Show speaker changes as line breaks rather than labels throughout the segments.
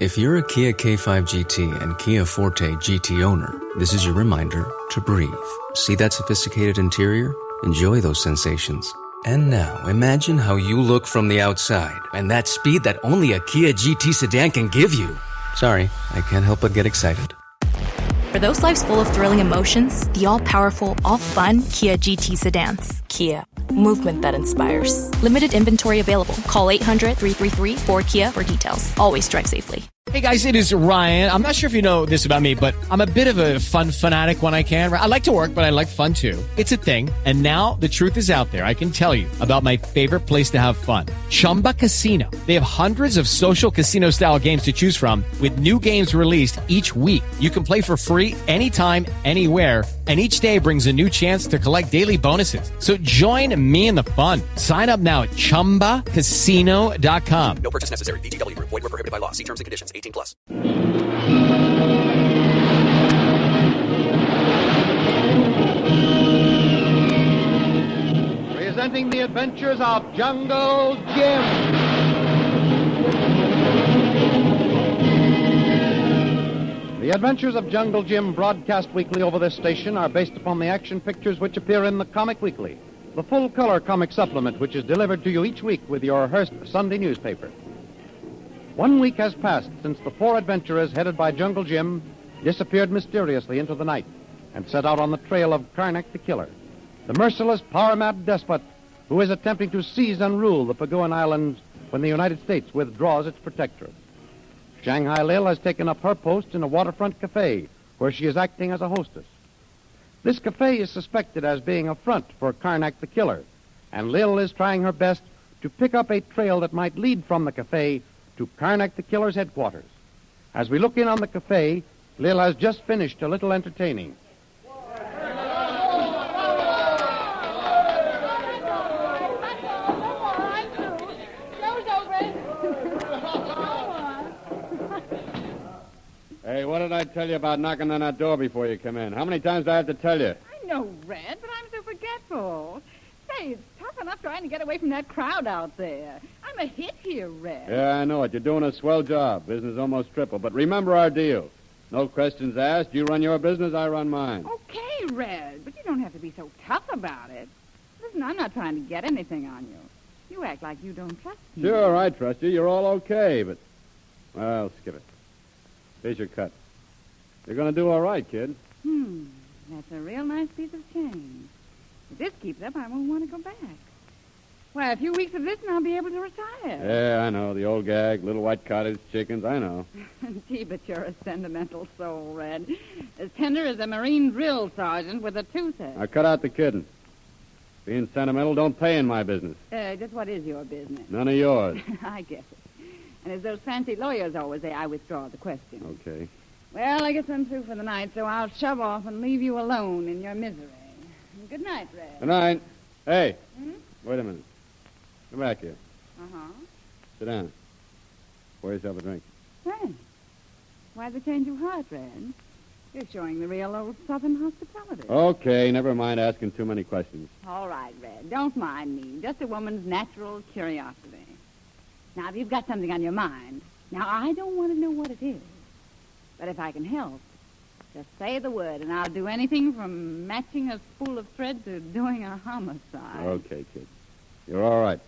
If you're a Kia K5 GT and Kia Forte GT owner, this is your reminder to breathe. See that sophisticated interior? Enjoy those sensations. And now, imagine how you look from the outside and that speed that only a Kia GT sedan can give you. Sorry, I can't help but get excited.
For those lives full of thrilling emotions, the all-powerful, all-fun Kia GT sedans. Kia, movement that inspires. Limited inventory available. Call 800-333-4KIA for details. Always drive safely.
Hey guys, it is Ryan. I'm not sure if you know this about me, but I'm a bit of a fun fanatic when I can. I like to work, but I like fun too. It's a thing. And now the truth is out there. I can tell you about my favorite place to have fun. Chumba Casino. They have hundreds of social casino style games to choose from with new games released each week. You can play for free anytime, anywhere. And each day brings a new chance to collect daily bonuses. So join me in the fun. Sign up now at ChumbaCasino.com.
No purchase necessary. VGW. Void where prohibited by law. See terms and conditions. 18+.
Presenting the adventures of Jungle Jim. The Adventures of Jungle Jim, broadcast weekly over this station, are based upon the action pictures which appear in the Comic Weekly, the full-color comic supplement which is delivered to you each week with your Hearst Sunday newspaper. 1 week has passed since the four adventurers headed by Jungle Jim disappeared mysteriously into the night and set out on the trail of Karnak the Killer, the merciless, power-mad despot who is attempting to seize and rule the Paguan Islands when the United States withdraws its protectorate. Shanghai Lil has taken up her post in a waterfront cafe where she is acting as a hostess. This cafe is suspected as being a front for Karnak the Killer, and Lil is trying her best to pick up a trail that might lead from the cafe to Karnak the Killer's headquarters. As we look in on the cafe, Lil has just finished a little entertaining.
Hey, what did I tell you about knocking on that door before you come in? How many times do I have to tell you?
I know, Red, but I'm so forgetful. Say, it's tough enough trying to get away from that crowd out there. I'm a hit here, Red.
Yeah, I know it. You're doing a swell job. Business almost triple. But remember our deal. No questions asked. You run your business, I run mine.
Okay, Red, but you don't have to be so tough about it. Listen, I'm not trying to get anything on you. You act like you don't trust me.
Sure, I trust you. You're all okay, but... Well, skip it. Here's your cut. You're going to do all right, kid.
That's a real nice piece of change. If this keeps up, I won't want to go back. Why, a few weeks of this and I'll be able to retire.
Yeah, I know. The old gag, little white cottage chickens, I know.
Gee, but you're a sentimental soul, Red. As tender as a Marine drill sergeant with a toothache.
Now, cut out the kidding. Being sentimental don't pay in my business.
Just what is your business?
None of yours.
I guess it. And as those fancy lawyers always say, I withdraw the question.
Okay.
Well, I guess I'm through for the night, so I'll shove off and leave you alone in your misery. Good night, Red.
Good night. Hey, wait a minute. Come back here.
Uh-huh.
Sit down. Pour yourself a drink.
Thanks. Why the change of heart, Red? You're showing the real old Southern hospitality.
Okay, never mind asking too many questions.
All right, Red. Don't mind me. Just a woman's natural curiosity. Now, if you've got something on your mind, now, I don't want to know what it is. But if I can help, just say the word, and I'll do anything from matching a spool of thread to doing a homicide.
Okay, kid. You're all right.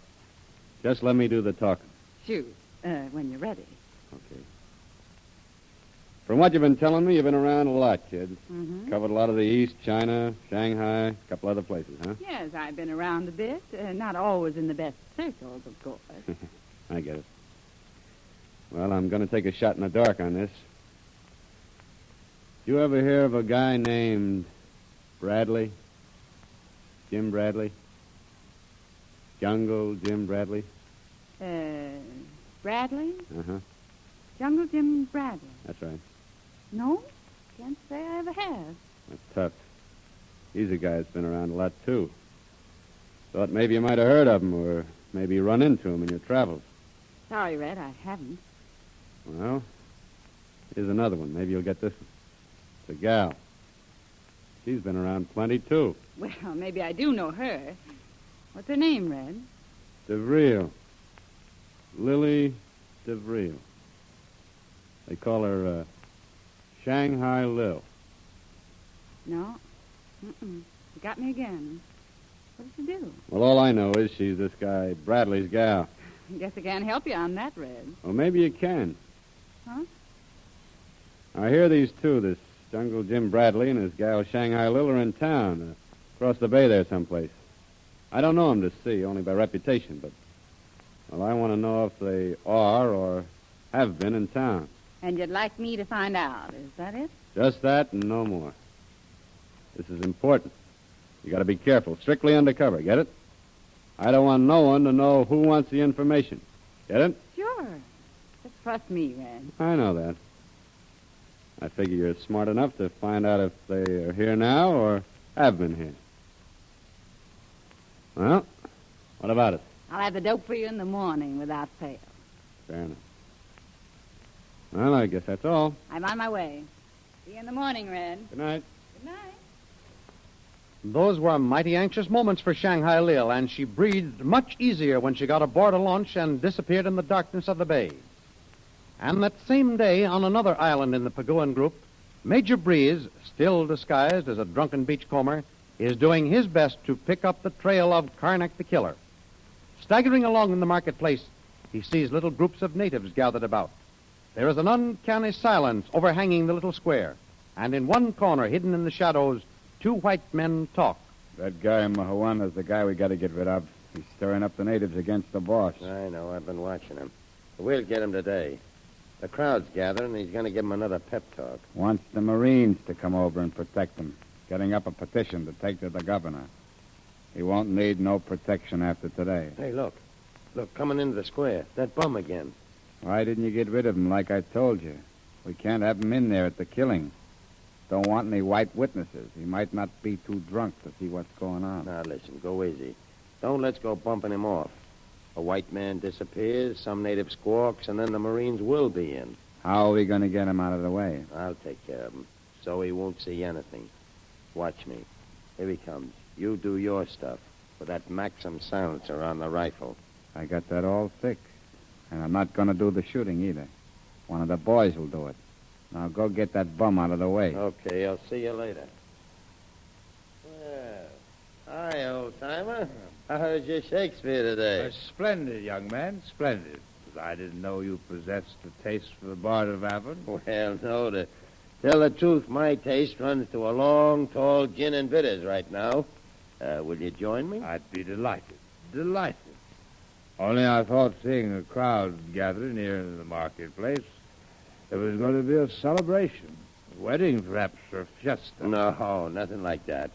Just let me do the talking.
Shoot, when you're ready.
Okay. From what you've been telling me, you've been around a lot, kid.
Mm-hmm.
Covered a lot of the East, China, Shanghai, a couple other places, huh?
Yes, I've been around a bit. Not always in the best circles, of course.
I get it. Well, I'm going to take a shot in the dark on this. You ever hear of a guy named Bradley? Jim Bradley? Jungle Jim Bradley?
Bradley?
Uh-huh.
Jungle Jim Bradley.
That's right.
No? Can't say I ever have.
That's tough. He's a guy that's been around a lot, too. Thought maybe you might have heard of him, or maybe you run into him in your travels.
Sorry, Red, I haven't.
Well, here's another one. Maybe you'll get this one. It's a gal. She's been around plenty, too.
Well, maybe I do know her. What's her name, Red?
DeVril. Lily DeVril. They call her Shanghai Lil.
No. Mm-mm. You got me again. What did you do?
Well, all I know is she's this guy Bradley's gal.
I guess I can't help you on that, Red.
Well, maybe you can.
Huh?
I hear these two, this Jungle Jim Bradley and his gal Shanghai Lil, are in town, across the bay there someplace. I don't know them to see, only by reputation, but, well, I want to know if they are or have been in town.
And you'd like me to find out, is that it?
Just that and no more. This is important. You got to be careful, strictly undercover, get it? I don't want no one to know who wants the information. Get it?
Sure. Just trust me, Red.
I know that. I figure you're smart enough to find out if they are here now or have been here. Well, what about it?
I'll have the dope for you in the morning without fail.
Fair enough. Well, I guess that's all.
I'm on my way. See you in the morning, Red.
Good night.
Good night.
Those were mighty anxious moments for Shanghai Lil, and she breathed much easier when she got aboard a launch and disappeared in the darkness of the bay. And that same day, on another island in the Paguan group, Major Breeze, still disguised as a drunken beachcomber, is doing his best to pick up the trail of Karnak the Killer. Staggering along in the marketplace, he sees little groups of natives gathered about. There is an uncanny silence overhanging the little square, and in one corner, hidden in the shadows, two white men talk.
That guy in Mahawan is the guy we got to get rid of. He's stirring up the natives against the boss.
I know. I've been watching him. We'll get him today. The crowd's gathering, and he's going to give him another pep talk.
Wants the Marines to come over and protect him. Getting up a petition to take to the governor. He won't need no protection after today.
Hey, look. Look, coming into the square. That bum again.
Why didn't you get rid of him like I told you? We can't have him in there at the killing. Don't want any white witnesses. He might not be too drunk to see what's going on.
Now, listen, go easy. Don't let's go bumping him off. A white man disappears, some native squawks, and then the Marines will be in.
How are we going to get him out of the way?
I'll take care of him, so he won't see anything. Watch me. Here he comes. You do your stuff with that Maxim silencer on the rifle.
I got that all fixed. And I'm not going to do the shooting either. One of the boys will do it. Now go get that bum out of the way.
Okay, I'll see you later. Well, hi, old-timer. I heard your Shakespeare today.
Splendid, young man, splendid. I didn't know you possessed a taste for the Bard of Avon.
Well, no, to tell the truth, my taste runs to a long, tall gin and bitters right now. Will you join me?
I'd be delighted. Delighted. Only I thought, seeing a crowd gathered near the marketplace, there was going to be a celebration. A wedding, perhaps, or a fiesta.
No, nothing like that.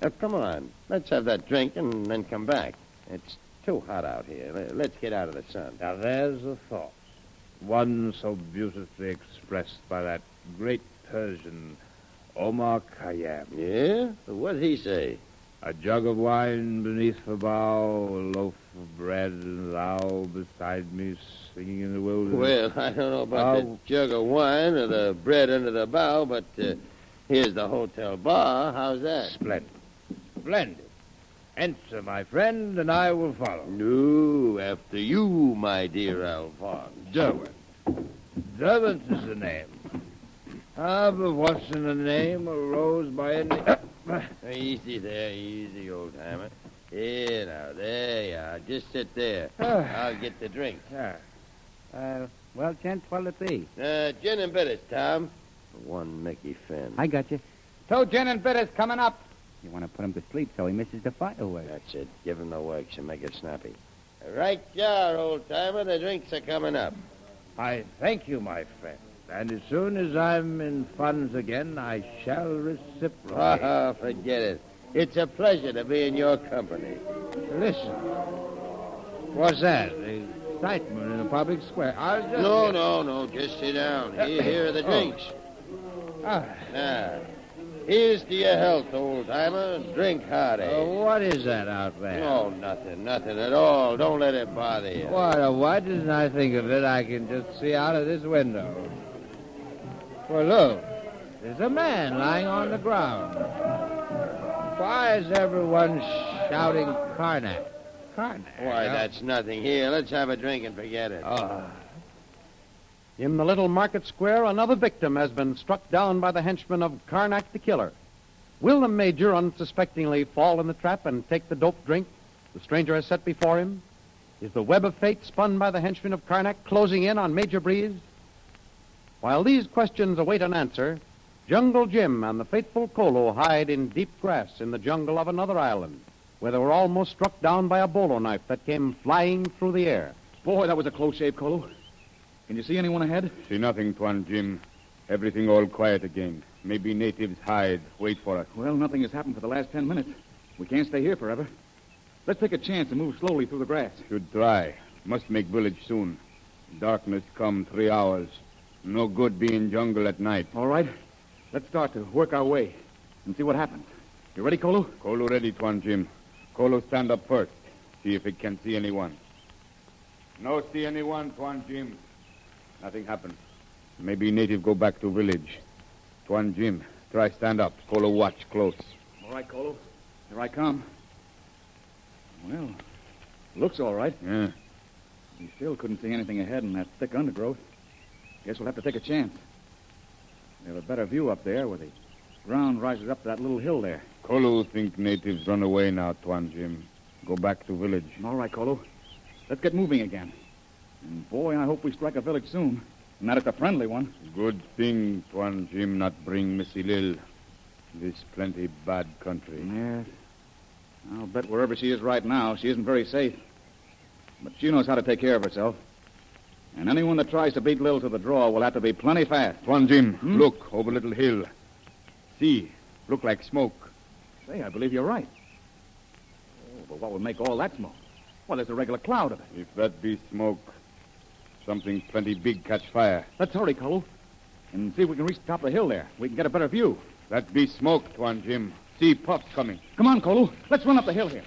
Now, come on. Let's have that drink and then come back. It's too hot out here. Let's get out of the sun.
Now, there's a thought. One so beautifully expressed by that great Persian, Omar Khayyam.
Yeah? What'd he say?
A jug of wine beneath the bough, a loaf of bread, and thou beside me singing in the wilderness.
Well, I don't know about the jug of wine or the bread under the bough, but here's the hotel bar. How's that?
Splendid. Splendid. Enter, my friend, and I will follow.
No, after you, my dear Alphonse.
Derwent. Derwent is the name. But what's in the name arose by any...
Easy there, easy, old-timer. Here, now, there you are. Just sit there. I'll get the drink.
Well, gent, what'll it be?
Gin and bitters, Tom. One Mickey Finn.
I got you. 2 gin and bitters coming up. You want to put him to sleep so he misses the fireworks.
That's it. Give him the works and make it snappy. Right you are, old-timer. The drinks are coming up.
I thank you, my friend. And as soon as I'm in funds again, I shall reciprocate.
Oh, forget it. It's a pleasure to be in your company.
Listen. What's that? The excitement in the public square. I'll just...
No. Just sit down. Here are the drinks. Now, here's to your health, old-timer. Drink hearty.
What is that out there?
Oh, nothing at all. Don't let it bother you.
Why didn't I think of it? I can just see out of this window. Well, look, there's a man lying on the ground. Why is everyone shouting Karnak?
Why, that's nothing. Here, let's have a drink and forget it.
In the little market square, another victim has been struck down by the henchmen of Karnak the Killer. Will the Major unsuspectingly fall in the trap and take the dope drink the stranger has set before him? Is the web of fate spun by the henchmen of Karnak closing in on Major Breeze? While these questions await an answer, Jungle Jim and the faithful Kolu hide in deep grass in the jungle of another island, where they were almost struck down by a bolo knife that came flying through the air.
Boy, that was a close shave, Kolu. Can you see anyone ahead?
See nothing, Tuan Jim. Everything all quiet again. Maybe natives hide, wait for us.
Well, nothing has happened for the last 10 minutes. We can't stay here forever. Let's take a chance and move slowly through the grass.
Should try. Must make village soon. Darkness come 3 hours. No good being jungle at night.
All right. Let's start to work our way and see what happens. You ready, Kolu?
Kolu ready, Tuan Jim. Kolu stand up first. See if it can see anyone. No see anyone, Tuan Jim. Nothing happened. Maybe native go back to village. Tuan Jim, try stand up. Kolu watch close.
All right, Kolu. Here I come. Well, looks all right.
Yeah.
We still couldn't see anything ahead in that thick undergrowth. Guess we'll have to take a chance. We have a better view up there where the ground rises up to that little hill there.
Kolu think natives run away now, Tuan Jim. Go back to village.
All right, Kolu. Let's get moving again. And boy, I hope we strike a village soon. Not at a friendly one.
Good thing Tuan Jim not bring Missy Lil. This plenty bad country.
Yes. I'll bet wherever she is right now, she isn't very safe. But she knows how to take care of herself. And anyone that tries to beat Lil to the draw will have to be plenty fast.
Tuan Jim, look over little hill. See, look like smoke.
Say, I believe you're right. Oh, but what would make all that smoke? Well, there's a regular cloud of it.
If that be smoke, something plenty big catch fire.
Let's hurry, Kolu, and see if we can reach the top of the hill there. We can get a better view.
That be smoke, Tuan Jim. See puffs coming.
Come on, Kolu. Let's run up the hill here.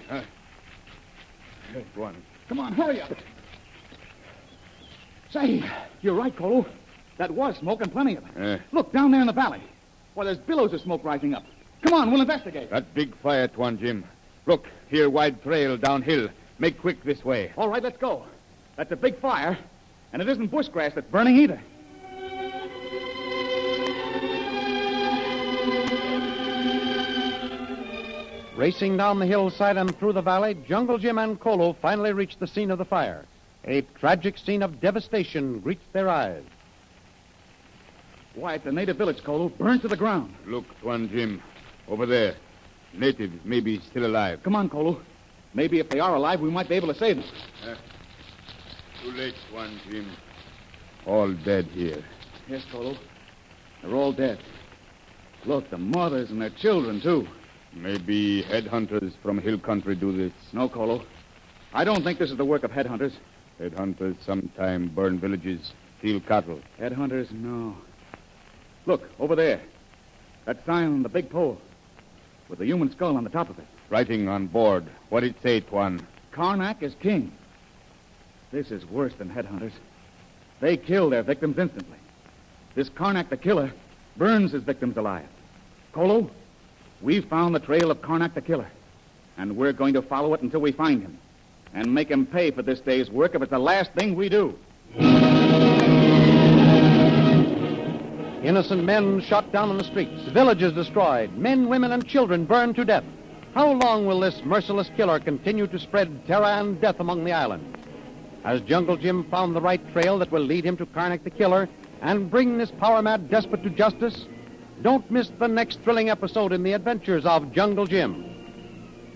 Tuan.
Come on, hurry up. Say, you're right, Kolu. That was smoke and plenty of it. Look, down there in the valley. Well, there's billows of smoke rising up. Come on, we'll investigate.
That big fire, Tuan Jim. Look, here wide trail downhill. Make quick this way.
All right, let's go. That's a big fire, and it isn't bushgrass that's burning either.
Racing down the hillside and through the valley, Jungle Jim and Kolu finally reach the scene of the fire. A tragic scene of devastation greets their eyes.
Why, it's a native village, Kolu, burned to the ground.
Look, Tuan Jim, over there. Natives may be still alive.
Come on, Kolu. Maybe if they are alive, we might be able to save them.
Too late, Tuan Jim. All dead here.
Yes, Kolu. They're all dead. Look, the mothers and their children, too.
Maybe headhunters from hill country do this.
No, Kolu. I don't think this is the work of headhunters.
Headhunters sometime burn villages, steal cattle.
Headhunters, no. Look, over there. That sign on the big pole. With the human skull on the top of it.
Writing on board. What it say, Tuan?
Karnak is king. This is worse than headhunters. They kill their victims instantly. This Karnak the Killer burns his victims alive. Kolu, we've found the trail of Karnak the Killer. And we're going to follow it until we find him. And make him pay for this day's work if it's the last thing we do.
Innocent men shot down in the streets, villages destroyed, men, women, and children burned to death. How long will this merciless killer continue to spread terror and death among the islands? Has Jungle Jim found the right trail that will lead him to Karnak the Killer and bring this power-mad despot to justice? Don't miss the next thrilling episode in the adventures of Jungle Jim.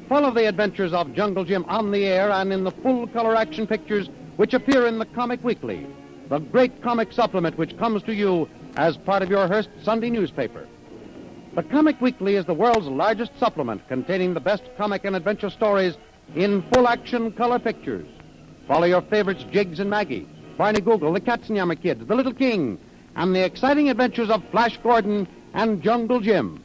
Follow the adventures of Jungle Jim on the air and in the full-color action pictures which appear in the Comic Weekly, the great comic supplement which comes to you as part of your Hearst Sunday newspaper. The Comic Weekly is the world's largest supplement containing the best comic and adventure stories in full-action color pictures. Follow your favorites Jiggs and Maggie, Barney Google, the Katzenjammer Kids, the Little King, and the exciting adventures of Flash Gordon and Jungle Jim.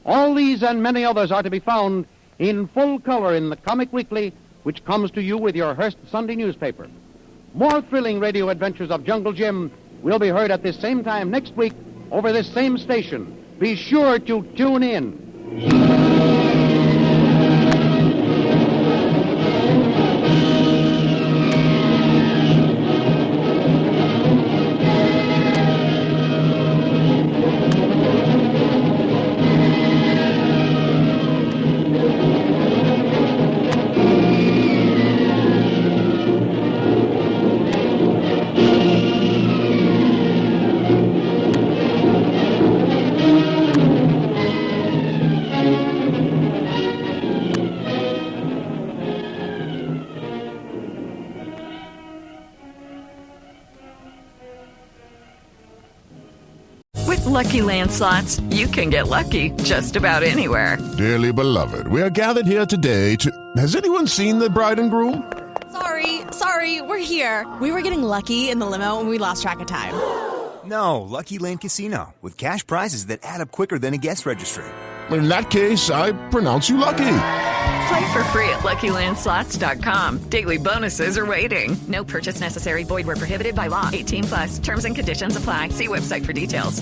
All these and many others are to be found in full color in the Comic Weekly, which comes to you with your Hearst Sunday newspaper. More thrilling radio adventures of Jungle Jim will be heard at this same time next week over this same station. Be sure to tune in.
With Lucky Land Slots, you can get lucky just about anywhere.
Dearly beloved, we are gathered here today to... Has anyone seen the bride and groom?
Sorry, we're here. We were getting lucky in the limo and we lost track of time.
No, Lucky Land Casino, with cash prizes that add up quicker than a guest registry.
In that case, I pronounce you lucky.
Play for free at LuckyLandSlots.com. Daily bonuses are waiting. No purchase necessary. Void where prohibited by law. 18+. Terms and conditions apply. See website for details.